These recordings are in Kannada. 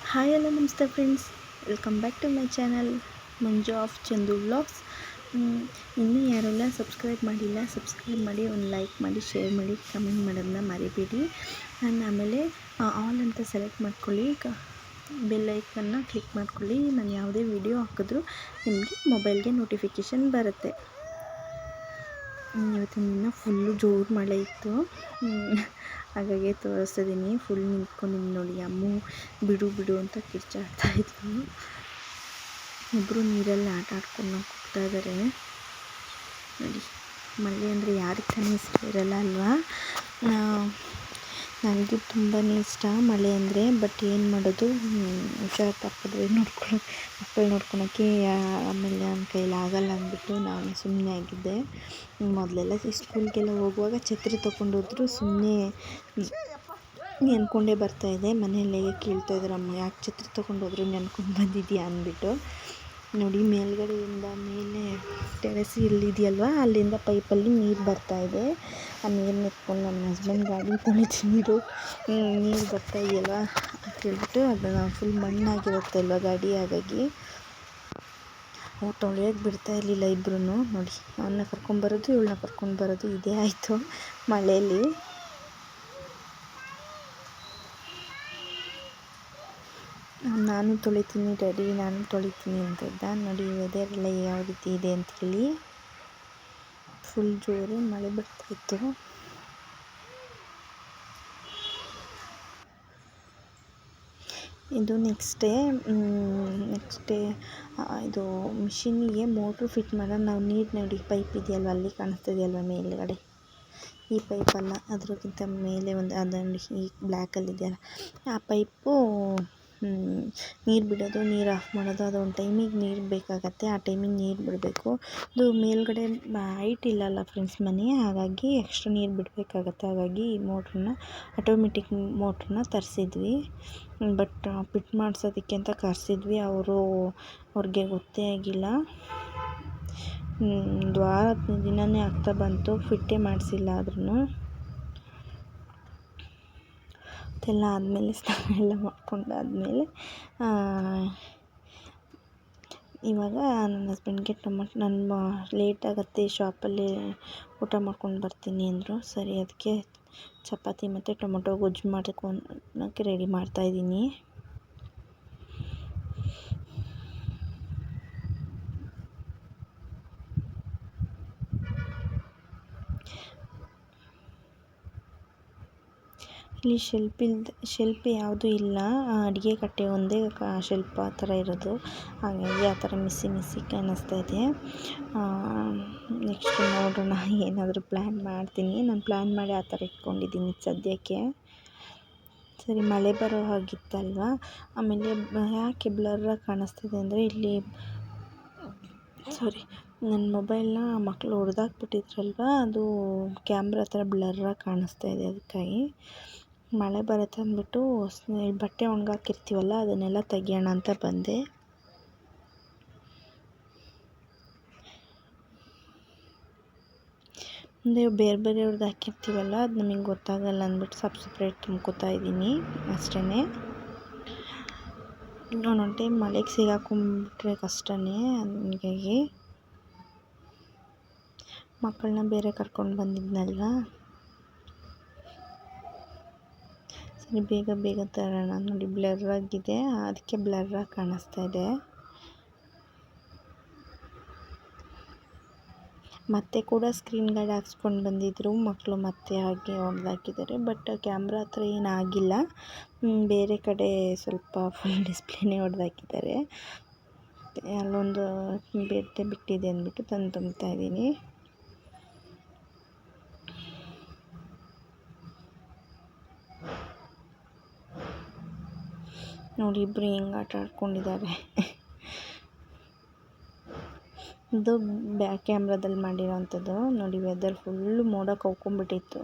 ಹಾಯ್ ಹಲೋ ನಮಸ್ತೆ friends, welcome back to my channel Manju of Chandu vlogs. ಇನ್ನೂ ಯಾರೆಲ್ಲ ಸಬ್ಸ್ಕ್ರೈಬ್ ಮಾಡಿಲ್ಲ ಸಬ್ಸ್ಕ್ರೈಬ್ ಮಾಡಿ, ಒಂದು ಲೈಕ್ ಮಾಡಿ, ಶೇರ್ ಮಾಡಿ, ಕಮೆಂಟ್ ಮಾಡೋದನ್ನ ಮರಿಬೇಡಿ. ಆಮೇಲೆ ಆಲ್ ಅಂತ ಸೆಲೆಕ್ಟ್ ಮಾಡ್ಕೊಳ್ಳಿ, ಬೆಲ್ ಐಕನ್ನ ಕ್ಲಿಕ್ ಮಾಡ್ಕೊಳ್ಳಿ. ನಾನು ಯಾವುದೇ ವಿಡಿಯೋ ಹಾಕಿದ್ರೂ ನಿಮಗೆ ಮೊಬೈಲ್ಗೆ ನೋಟಿಫಿಕೇಷನ್ ಬರುತ್ತೆ. ಇವತ್ತಿನ ದಿನ ಫುಲ್ಲು ಜೋರು ಮಳೆ ಇತ್ತು, ಹಾಗಾಗಿ ತೋರಿಸ್ತಿದ್ದೀನಿ. ಫುಲ್ ನಿಂತ್ಕೊಂಡಿದ್ದೀನಿ ನೋಡಿ. ಅಮ್ಮು ಬಿಡು ಬಿಡು ಅಂತ ಕಿರ್ಚಾಡ್ತಾಯಿದ್ರು. ಇಬ್ಬರು ನೀರಲ್ಲಿ ಆಟ ಆಡ್ಕೊಂಡು ಹೋಗ್ತಾ ಇದ್ದಾರೆ ನೋಡಿ. ಮಳೆ ಅಂದರೆ ಯಾರಿಗೆ ತಾನೇ ಇಷ್ಟ ಇರಲ್ಲ ಅಲ್ವಾ? ನನಗೂ ತುಂಬಾ ಇಷ್ಟ ಮಳೆ ಅಂದರೆ. ಬಟ್ ಏನು ಮಾಡೋದು, ಹುಷಾರು ತಪ್ಪಿದ್ರೆ ಮಕ್ಕಳು ನೋಡ್ಕೊಳಕ್ಕೆ ಆಮೇಲೆ ನನ್ನ ಕೈಲಿ ಆಗಲ್ಲ ಅಂದ್ಬಿಟ್ಟು ನಾನು ಸುಮ್ಮನೆ ಆಗಿದ್ದೆ. ಮೊದಲೆಲ್ಲ ಸ್ಕೂಲ್ಗೆಲ್ಲ ಹೋಗುವಾಗ ಛತ್ರಿ ತೊಗೊಂಡೋದ್ರು ಸುಮ್ಮನೆ ನೆನ್ಕೊಂಡೇ ಬರ್ತಾಯಿದ್ದೆ. ಮನೆಯಲ್ಲೇ ಕೇಳ್ತಾಯಿದ್ರು, ಅಮ್ಮ ಯಾಕೆ ಛತ್ರಿ ತೊಗೊಂಡೋದ್ರು ನೆನ್ಕೊಂಡು ಬಂದಿದ್ಯಾ ಅಂದ್ಬಿಟ್ಟು. ನೋಡಿ, ಮೇಲ್ಗಡೆಯಿಂದ ಮೇಲೆ ಟೆರೆಸ್ ಇಲ್ಲಿದೆಯಲ್ವ, ಅಲ್ಲಿಂದ ಪೈಪಲ್ಲಿ ನೀರು ಬರ್ತಾಯಿದೆ. ಆ ನೀರು ನಿಂತ್ಕೊಂಡು ನಮ್ಮ ಹಸ್ಬೆಂಡ್ ಗಾಡಿ ತೊಳಿತೀನಿ ನೀರು ಬರ್ತಾಯಿದೆಯಲ್ವ ಅಂತ ಹೇಳ್ಬಿಟ್ಟು, ಅದನ್ನು ಫುಲ್ ಮಣ್ಣಾಗಿರುತ್ತೆ ಅಲ್ವ ಗಾಡಿ, ಹಾಗಾಗಿ ಅವ್ರು ತೊಳೆಯೋಕ್ಕೆ ಬಿಡ್ತಾ ಇರಲಿಲ್ಲ ಇಬ್ಬರೂ. ನೋಡಿ, ಅವನ್ನ ಕರ್ಕೊಂಬರೋದು ಇವಳನ್ನ ಕರ್ಕೊಂಡು ಬರೋದು ಇದೇ ಆಯಿತು ಮಳೆಯಲ್ಲಿ. ನಾನು ತೊಳಿತೀನಿ ಡ್ಯಾಡಿ, ನಾನು ತೊಳಿತೀನಿ ಅಂತ ಇದ್ದ. ನೋಡಿ ವೆದರ್ ಎಲ್ಲ ಯಾವ ರೀತಿ ಇದೆ ಅಂತೇಳಿ. ಫುಲ್ ಜೋರು ಮಳೆ ಬರ್ತಾಯಿತ್ತು. ಇದು ನೆಕ್ಸ್ಟ್ ಡೇ ಇದು ಮಿಷಿನ್ನಿಗೆ ಮೋಟ್ರು ಫಿಟ್ ಮಾಡೋದು. ನಾವು ನೀರು ನೋಡಿ, ಪೈಪ್ ಇದೆಯಲ್ವ ಅಲ್ಲಿ ಕಾಣಿಸ್ತಿದೆಯಲ್ವ ಮೇಲ್ಗಡೆ, ಈ ಪೈಪಲ್ಲ ಅದಕ್ಕಿಂತ ಮೇಲೆ ಒಂದು ಅದನ್ನು ಈ ಬ್ಲ್ಯಾಕಲ್ಲಿದೆಯಲ್ಲ ಆ ಪೈಪು ನೀರು ಬಿಡೋದು, ನೀರು ಆಫ್ ಮಾಡೋದು, ಅದು ಒಂದು ಟೈಮಿಗೆ ನೀರು ಬೇಕಾಗತ್ತೆ. ಆ ಟೈಮಿಗೆ ನೀರು ಬಿಡಬೇಕು. ಅದು ಮೇಲ್ಗಡೆ ಹೈಟ್ ಇಲ್ಲಲ್ಲ ಫ್ರೆಂಡ್ಸ್ ಮನೆ, ಹಾಗಾಗಿ ಎಕ್ಸ್ಟ್ರಾ ನೀರು ಬಿಡಬೇಕಾಗತ್ತೆ. ಹಾಗಾಗಿ ಈ ಮೋಟ್ರನ್ನ ಆಟೋಮೆಟಿಕ್ ಮೋಟ್ರನ್ನ ತರಿಸಿದ್ವಿ. ಬಟ್ ಫಿಟ್ ಮಾಡಿಸೋದಕ್ಕೆ ಅಂತ ಕರೆಸಿದ್ವಿ, ಅವ್ರಿಗೆ ಗೊತ್ತೇ ಆಗಿಲ್ಲ. ಒಂದು ವಾರ 15 ದಿನವೇ ಆಗ್ತಾ ಬಂತು, ಫಿಟ್ಟೇ ಮಾಡಿಸಿಲ್ಲ. ಆದ್ರೂ ಅದೆಲ್ಲ ಆದಮೇಲೆ ಸ್ನಾನ ಎಲ್ಲ ಮಾಡ್ಕೊಂಡಾದ್ಮೇಲೆ ಇವಾಗ ನನ್ನ ಹಸ್ಬೆಂಡ್ಗೆ ನನ್ನ ಲೇಟ್ ಆಗುತ್ತೆ ಶಾಪಲ್ಲಿ ಊಟ ಮಾಡ್ಕೊಂಡು ಬರ್ತೀನಿ ಅಂದರು. ಸರಿ, ಅದಕ್ಕೆ ಚಪಾತಿ ಮತ್ತು ಟೊಮೊಟೊ ಗೊಜ್ಜು ಮಾಡ್ಕೊಳಕ್ಕೆ ರೆಡಿ ಮಾಡ್ತಾಯಿದ್ದೀನಿ. ಇಲ್ಲಿ ಶೆಲ್ಫ್ ಯಾವುದೂ ಇಲ್ಲ, ಅಡುಗೆ ಕಟ್ಟೆ ಒಂದೇ ಶೆಲ್ಫ್ ಆ ಥರ ಇರೋದು. ಹಾಗಾಗಿ ಆ ಥರ ಮಿಸ್ಸಿ ಕಾಣಿಸ್ತಾ ಇದೆ. ನೆಕ್ಸ್ಟ್ ನೋಡೋಣ, ಏನಾದರೂ ಪ್ಲ್ಯಾನ್ ಮಾಡ್ತೀನಿ. ನಾನು ಪ್ಲ್ಯಾನ್ ಮಾಡಿ ಆ ಥರ ಇಟ್ಕೊಂಡಿದ್ದೀನಿ ಸದ್ಯಕ್ಕೆ. ಸರಿ, ಮಳೆ ಬರೋ ಹಾಗಿತ್ತಲ್ವ. ಆಮೇಲೆ ಯಾಕೆ ಬ್ಲರ್ರಾಗಿ ಕಾಣಿಸ್ತಿದೆ ಅಂದರೆ, ಇಲ್ಲಿ ನನ್ನ ಮೊಬೈಲ್ನ ಮಕ್ಕಳು ಹೊಡೆದಾಕ್ಬಿಟ್ಟಿದ್ರಲ್ವ, ಅದು ಕ್ಯಾಮ್ರಾ ಥರ ಬ್ಲರ್ರಾಗಿ ಕಾಣಿಸ್ತಾ ಇದೆ. ಅದಕ್ಕಾಗಿ ಮಳೆ ಬರುತ್ತೆ ಅಂದ್ಬಿಟ್ಟು ಬಟ್ಟೆ ಒಣಗಾಕಿರ್ತೀವಲ್ಲ ಅದನ್ನೆಲ್ಲ ತೆಗಿಯೋಣ ಅಂತ ಬಂದೆ. ಅಂದರೆ ಬೇರೆಯವ್ರದ್ದು ಹಾಕಿರ್ತೀವಲ್ಲ, ಅದು ನಮಗೆ ಗೊತ್ತಾಗಲ್ಲ ಅಂದ್ಬಿಟ್ಟು ಸಪ್ರೇಟ್ ತುಂಬ್ಕೋತಾ ಇದ್ದೀನಿ ಅಷ್ಟೇ. ಒಂದೊಂದು ಟೈಮ್ ಮಳೆಗೆ ಸಿಗಾಕೊಂಡ್ಬಿಟ್ರೆ ಕಷ್ಟನೇ. ಹಂಗಾಗಿ ಮಕ್ಕಳನ್ನ ಬೇರೆ ಕರ್ಕೊಂಡು ಬಂದಿದ್ನಲ್ವ, ಸರಿ ಬೇಗ ತರೋಣ. ನೋಡಿ, ಬ್ಲರ್ರಾಗಿದೆ, ಅದಕ್ಕೆ ಬ್ಲರ್ರಾಗಿ ಕಾಣಿಸ್ತಾ ಇದೆ. ಮತ್ತೆ ಕೂಡ ಸ್ಕ್ರೀನ್ ಗಾರ್ಡ್ ಹಾಕ್ಸ್ಕೊಂಡು ಬಂದಿದ್ದರು ಮಕ್ಕಳು, ಮತ್ತೆ ಹಾಗೆ ಹೊಡೆದಾಕಿದ್ದಾರೆ. ಬಟ್ ಕ್ಯಾಮ್ರಾ ಹತ್ರ ಏನಾಗಿಲ್ಲ, ಬೇರೆ ಕಡೆ ಸ್ವಲ್ಪ ಫುಲ್ ಡಿಸ್ಪ್ಲೇನೇ ಹೊಡೆದಾಕಿದ್ದಾರೆ. ಅಲ್ಲೊಂದು ಬಿಟ್ಟಿದೆ ಅಂದ್ಬಿಟ್ಟು ತುಂಬ್ತಾ ಇದ್ದೀನಿ. ನೋಡಿ, ಇಬ್ಬರು ಹೆಂಗೆ ಆಟ ಆಡ್ಕೊಂಡಿದ್ದಾರೆ. ಇದು ಬ್ಯಾಕ್ ಕ್ಯಾಮ್ರಾದಲ್ಲಿ ಮಾಡಿರೋವಂಥದ್ದು. ನೋಡಿ, ವೆದರ್ ಫುಲ್ಲು ಮೋಡ ಕವ್ಕೊಂಡ್ಬಿಟ್ಟಿತ್ತು.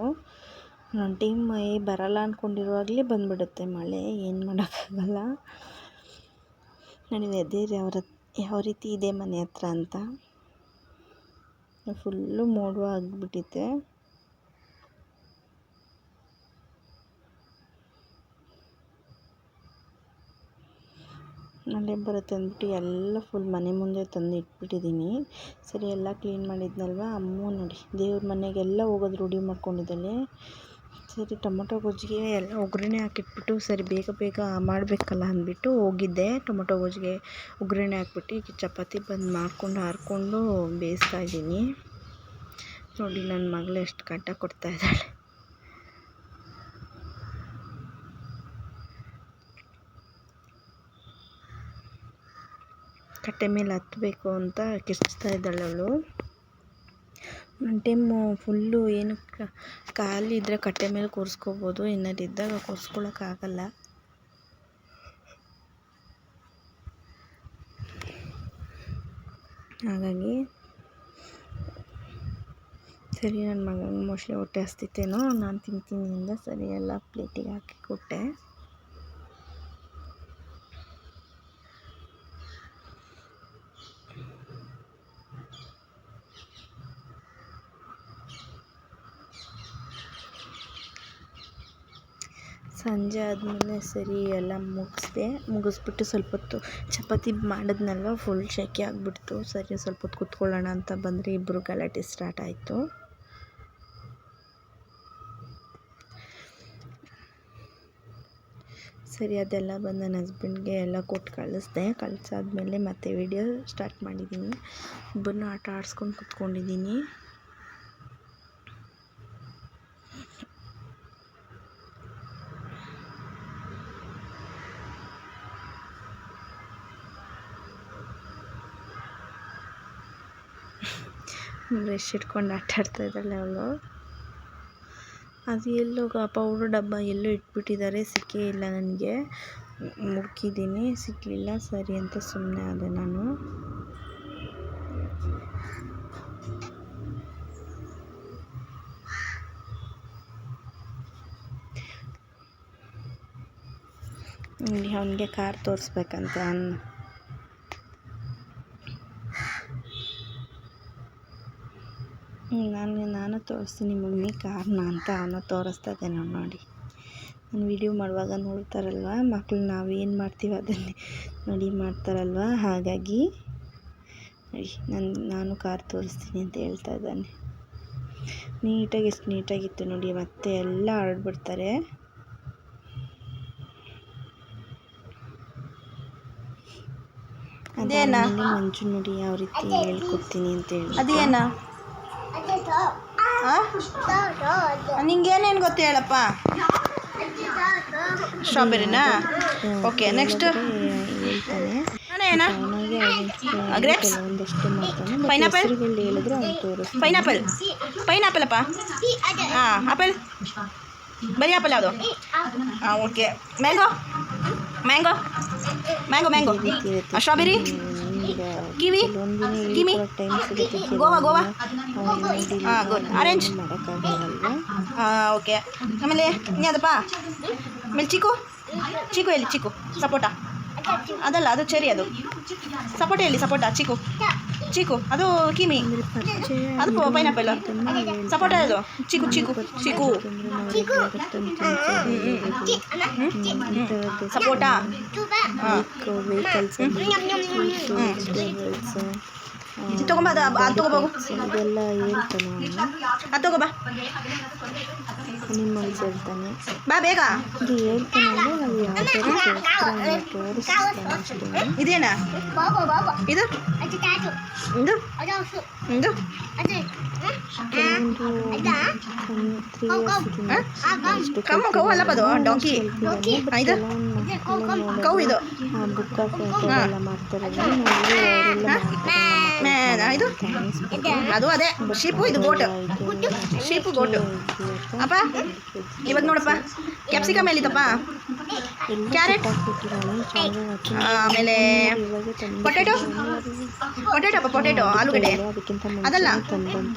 ಒಂದು ಟೈಮ್ ಬರಲ್ಲ ಅಂದ್ಕೊಂಡಿರುವಾಗಲೇ ಬಂದುಬಿಡುತ್ತೆ ಮಳೆ, ಏನು ಮಾಡೋಕ್ಕಾಗಲ್ಲ. ನೋಡಿ ವೆದರ್ ಯಾವ ರೀತಿ ಇದೆ ಮನೆ ಹತ್ರ ಅಂತ. ಫುಲ್ಲು ಮೋಡ ಆಗಿಬಿಟ್ಟಿದೆ. ಮಳೆ ಬರುತ್ತೆ ಅಂದ್ಬಿಟ್ಟು ಎಲ್ಲ ಫುಲ್ ಮನೆ ಮುಂದೆ ತಂದು ಇಟ್ಬಿಟ್ಟಿದ್ದೀನಿ. ಸರಿ ಎಲ್ಲ ಕ್ಲೀನ್ ಮಾಡಿದ್ನಲ್ವ, ಅಮ್ಮ ನೋಡಿ ದೇವ್ರ ಮನೆಗೆಲ್ಲ ಹೋಗೋದು ರೂಢಿ ಮಾಡ್ಕೊಂಡಿದ್ದಾಳೆ. ಸರಿ ಟೊಮೊಟೊ ಗೊಜ್ಜಿಗೆ ಎಲ್ಲ ಒಗ್ಗರಣೆ ಹಾಕಿಟ್ಬಿಟ್ಟು ಸರಿ ಬೇಗ ಬೇಗ ಮಾಡಬೇಕಲ್ಲ ಅಂದ್ಬಿಟ್ಟು ಹೋಗಿದ್ದೆ. ಟೊಮೊಟೊ ಗೊಜ್ಜಿಗೆ ಒಗ್ಗರಣೆ ಹಾಕ್ಬಿಟ್ಟು ಈಗ ಚಪಾತಿ ಬಂದು ಮಾಡಿಕೊಂಡು ಹಾರಿಕೊಂಡು ಬೇಯಿಸ್ತಾಯಿದ್ದೀನಿ. ನೋಡಿ ನನ್ನ ಮಗಳು ಎಷ್ಟು ಕಾಟ ಕೊಡ್ತಾಯಿದ್ದಾಳೆ. ಕಟ್ಟೆ ಮೇಲೆ ಹತ್ತಬೇಕು ಅಂತ ಕಿರ್ಚ್ತಾ ಇದ್ದಾಳೆ ಅವಳು. ಒಂದು ಟೈಮು ಫುಲ್ಲು ಏನು ಖಾಲಿ ಇದ್ದರೆ ಕಟ್ಟೆ ಮೇಲೆ ಕೂರಿಸ್ಕೋಬೋದು, ಏನಾದ್ರು ಇದ್ದಾಗ ಕೂರಿಸ್ಕೊಳ್ಳೋಕ್ಕಾಗಲ್ಲ. ಹಾಗಾಗಿ ಸರಿ ನನ್ನ ಮಗನಿಗೆ ಮೋಸ್ಟ್ಲಿ ಹೊಟ್ಟೆ ಹಸ್ತಿತ್ತೇನೋ, ನಾನು ತಿಂತೀನಿ ಅಂದ. ಸರಿ ಎಲ್ಲ ಪ್ಲೇಟಿಗೆ ಹಾಕಿ ಕೊಟ್ಟೆ. ಸಂಜೆ ಆದಮೇಲೆ ಸರಿ ಎಲ್ಲ ಮುಗಿಸ್ಬಿಟ್ಟು ಸ್ವಲ್ಪ ಹೊತ್ತು ಚಪಾತಿ ಮಾಡಿದ್ನಲ್ವ, ಫುಲ್ ಶೆಕೆ ಆಗಿಬಿಡ್ತು. ಸರಿ ಸ್ವಲ್ಪ ಹೊತ್ತು ಕೂತ್ಕೊಳ್ಳೋಣ ಅಂತ ಬಂದರೆ ಇಬ್ಬರು ಗಲಾಟೆ ಸ್ಟಾರ್ಟ್ ಆಯಿತು. ಸರಿ ಅದೆಲ್ಲ ಬಂದು ನನ್ನ ಹಸ್ಬೆಂಡ್ಗೆ ಎಲ್ಲ ಕೊಟ್ಟು ಕಳಿಸ್ದೆ. ಕಳಿಸಾದ್ಮೇಲೆ ಮತ್ತೆ ವಿಡಿಯೋ ಸ್ಟಾರ್ಟ್ ಮಾಡಿದ್ದೀನಿ. ಇಬ್ಬರನ್ನ ಆಟ ಆಡಿಸ್ಕೊಂಡು ಕೂತ್ಕೊಂಡಿದ್ದೀನಿ. ಬ್ರಷ್ ಇಟ್ಕೊಂಡು ಆಟ ಆಡ್ತಾ ಇದ್ದಾಳೆ ಅವಳು. ಅದು ಎಲ್ಲೋ ಪೌಡ್ರ್ ಡಬ್ಬ ಎಲ್ಲೋ ಇಟ್ಬಿಟ್ಟಿದ್ದಾರೆ, ಸಿಕ್ಕೇ ಇಲ್ಲ ನನಗೆ. ಹುಡುಕಿದ್ದೀನಿ, ಸಿಕ್ಕಲಿಲ್ಲ. ಸರಿ ಅಂತ ಸುಮ್ಮನೆ ಆದೆ ನಾನು. ಅವನಿಗೆ ಕಾರ್ ತೋರಿಸ್ಬೇಕಂತ ನಾನು ತೋರಿಸ್ತೀನಿ ಮಮ್ಮಿ ಕಾರ್ನ ಅಂತ ಅವನು ತೋರಿಸ್ತಾ ಇದ್ದಾನೆ. ನೋಡಿ ನಾನು ವಿಡಿಯೋ ಮಾಡುವಾಗ ನೋಡ್ತಾರಲ್ವ ಮಕ್ಕಳು, ನಾವೇನು ಮಾಡ್ತೀವಿ ಅದನ್ನೇ ನೋಡಿ ಮಾಡ್ತಾರಲ್ವ. ಹಾಗಾಗಿ ನೋಡಿ ನಾನು ಕಾರ್ ತೋರಿಸ್ತೀನಿ ಅಂತ ಹೇಳ್ತಾ ಇದ್ದಾನೆ. ನೀಟಾಗಿ ಎಷ್ಟು ನೀಟಾಗಿತ್ತು ನೋಡಿ, ಮತ್ತೆ ಎಲ್ಲ ಹರಡ್ಬಿಡ್ತಾರೆ. ಅದೇನ ಮಂಜು ನೋಡಿ ಯಾವ ರೀತಿ ಹೇಳ್ಕೊಡ್ತೀನಿ ಅಂತ ಹೇಳಿ. ಅದೇನ ನಿಂಗೇನೇನು ಗೊತ್ತು ಹೇಳಪ್ಪ? ಸ್ಟ್ರಾಬೆರಿನಾ? Okay, next grapes, pineapple, pineapple ಅಪ್ಪ. ಹಾಂ, ಆಪಲ್, ಬರೀ ಆಪಲ್ ಯಾವುದು? ಹಾಂ, okay. Mango, mango, mango, mango, strawberry, kiwi, ಕಿಮಿ, ಗೋವಾ, ಗೋವಾ. ಹಾಂ, ಗುಡ್. Orange, okay. ಆಮೇಲೆ ಇನ್ಯಾವುದಪ್ಪ? ಆಮೇಲೆ ಚೀಕು, ಚೀಕು ಎಲ್ಲಿ? ಚೀಕು, ಸಪೋಟ ಅದಲ್ಲ, ಅದು ಚೆರಿ. ಅದು ಸಪೋಟ ಎಲ್ಲಿ? ಸಪೋಟ, ಚೀಕು, ಚೀಕು ಅದು ಕಿಮಿ, ಅದು ಪೈನಾಪಲ್. ಸಪೋಟ ಅದು ಚೀಕು, ಚೀಕು, ಚೀಕು, ಸಪೋಟ. ತಗೊಂಬ, ಅದು ತಗೋಬೋಗು, ಅದು ತಗೋಬಾ. ಅನಿಮಲ್ಸ್ ಹೇಳ್ತಾನೆ, ಬಾ ಬೇಗ. ಇದು ಹೇಳ್ತಾನೆ ಅಂದರೆ ನಾವು ಯಾವ ಥರ ತೋರಿಸ್ತಾನೆ ಅಷ್ಟೇ. ಇದೇನಾ ಇದು? ಇದು ಇದು ಕಮ್ಮ ಕೌ ಅಲ್ಲಪ್ಪ, ಅದು ಡಾಂಕಿ. ಇದು ಕೌ, ಇದು ಬುಕ್ಕ ಎಲ್ಲ ಮಾಡ್ತಾರಲ್ಲ, ಇದು ಅದು ಅದೇ ಶೀಪು, ಇದು ಗೋಟು, ಶೀಪು ಗೋಟು. ಅಪ್ಪ ಇವಾಗ ನೋಡಪ್ಪ, ಕ್ಯಾಪ್ಸಿಕಮ್ ಎಲ್ಲಿತ್ತಪ್ಪ? ಕ್ಯಾರೆಟ್, ಆಮೇಲೆ ಪೊಟೆಟೊ, ಪೊಟೆಟೊ ಅಪ್ಪ, ಪೊಟೆಟೊ, ಆಲೂಗಡ್ಡೆ ಅದಲ್ಲ,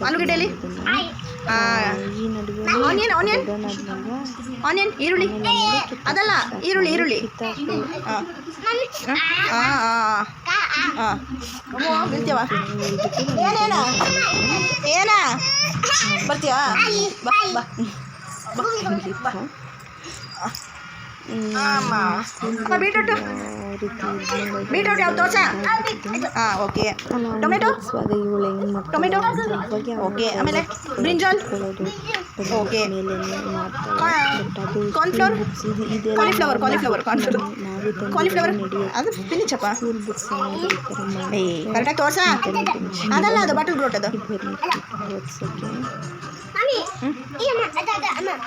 ಆಲೂಗಡ್ಡೆಯಲ್ಲಿ ಆನಿಯನ್, ಆನಿಯನ್, ಆನಿಯನ್, ಈರುಳ್ಳಿ ಅದಲ್ಲ, ಈರುಳ್ಳಿ, ಈರುಳ್ಳಿ. ಹಾಂ ಹಾಂ ಹಾಂ ಹಾಂ, ಬೀಳ್ತೀವ? ಏನೇನ ಏನ ಬರ್ತೀಯಾ? ಬಾ ಬಾ ಬಾ. ಬೀಟ್ರೂಟ್ ಯಾವ್ದು ತೋರ್ಸ? ಹಾಂ, ಓಕೆ. Tomato tomato okay. ಆಮೇಲೆ ಬ್ರಿಂಜಾಲ್ ಓಕೆ. ಕಾರ್ನ್ಫ್ಲವರ್ ಕಾಲಿಫ್ಲವರ್ ಅದು ಸ್ಪಿನಿಚಪ್ಪ. ಕರೆಕ್ಟಾಗಿ ತೋರ್ಸ. ಅದಲ್ಲ, ಅದು ಬಟರ್ ಬ್ರೋಟ್ ಅದು.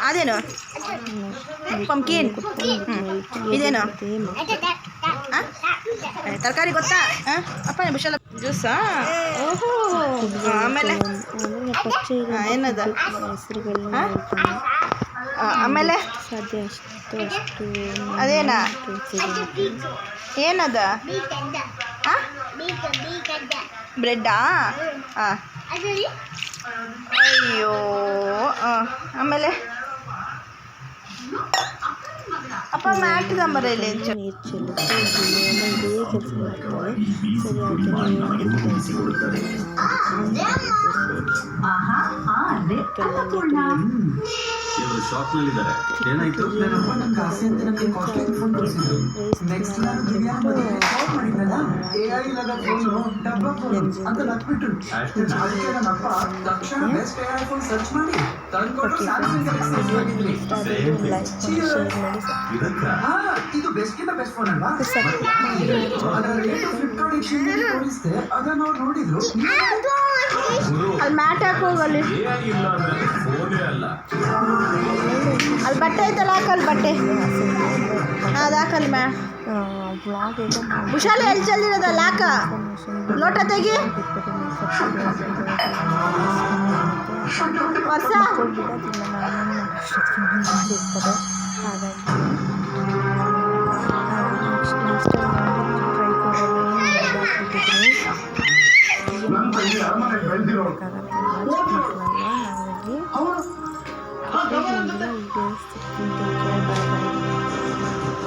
ಅದೇನು ಪಂಪ್ಕಿನ್. ಇದೇನು ತರಕಾರಿ ಗೊತ್ತಾ? ಅಪ್ಪ ಬಿಶಾಲ ಜ್ಯೂಸಾ? ಓಹೋ. ಆಮೇಲೆ ಏನದ? ಆಮೇಲೆ ಅದೇನಾ? ಏನದ? ಬ್ರೆಡ್ಡಾ? ಹಾಂ. ಅಯ್ಯೋ. ಆಮೇಲೆ ಅಪ್ಪ ಮ್ಯಾಟ್ ನಂಬರ್ ಇಲ್ಲಿ ನೀರು ಚೆಲ್ಲುತ್ತೆ, ಇದೇ ಕೆಲಸ ಮಾಡ್ತಾರೆ. ಇದು ಬೆಸ್ಟ್ಗಿಂತ ಬೆಸ್ಟ್ ಫೋನ್ ಅಲ್ವಾ? ಅದನ್ನ ಅವ್ರು ನೋಡಿದ್ರು. ಅಲ್ಲಿ ಮ್ಯಾಟ್ ಹಾಕೋಗಲ್ಲಿ. ಅಲ್ಲಿ ಬಟ್ಟೆ ಐತಲ್ಲ, ಹಾಕಲ್ಲಿ ಬಟ್ಟೆ. ಅದು ಹಾಕಲ್ಲಿ ಹುಷಾಲಿ ಎಲ್ಲಿ ಚೆಲ್ಲಿರೋದಲ್ಲ, ಹಾಕ. ಲೋಟ ತೆಗಿ ವರ್ಷ.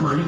ಹಾಗಾಗಿ